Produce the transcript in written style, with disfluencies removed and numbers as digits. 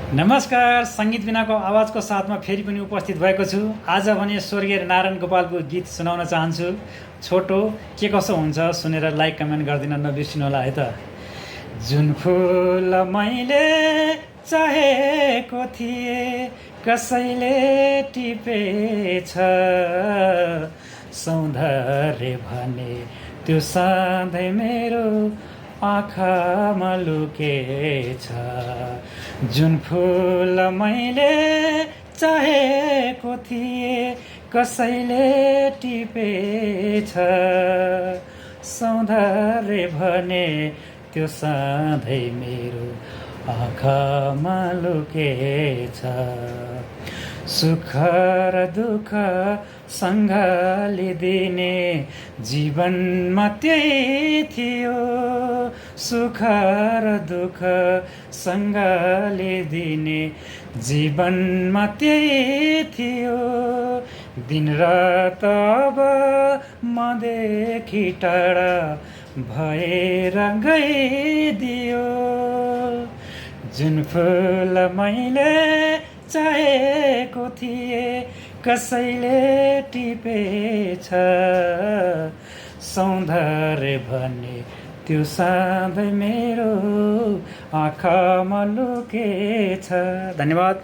नमस्कार। सङ्गीत बिनाको आवाजको साथमा फेरि पनि उपस्थित भएको छु। आज भने स्वर्गीय नारायण गोपालको गीत सुनाउन चाहन्छु। छोटो के कसो हुन्छ सुनेर लाइक कमेन्ट गरिदिन नबिर्सिनु होला है त। जुन फुल मैले चाहेको थिएँ कसैले टिपेछ, सौन्दर्य भने त्यो सधैँ मेरो आँखामा लुकेछ। जुन फुल मैले चाहेको थिएँ कसैले टिपेछ, सौन्दर्य भने त्यो सधैँ मेरो आँखामा लुकेछ। सुख र दुःख सँगले दिने जीवनमा त्यही थियो, सुख र दुःख सँगले दिने जीवनमा त्यही थियो। दिनरात अब मदेखि टाढा भएर गइदियो। जुन फुल मैले चाहेको थिएँ कसैले टिपेछ, सौन्दर्य भने त्यो सधैँ मेरो आँखामा लुकेछ। धन्यवाद।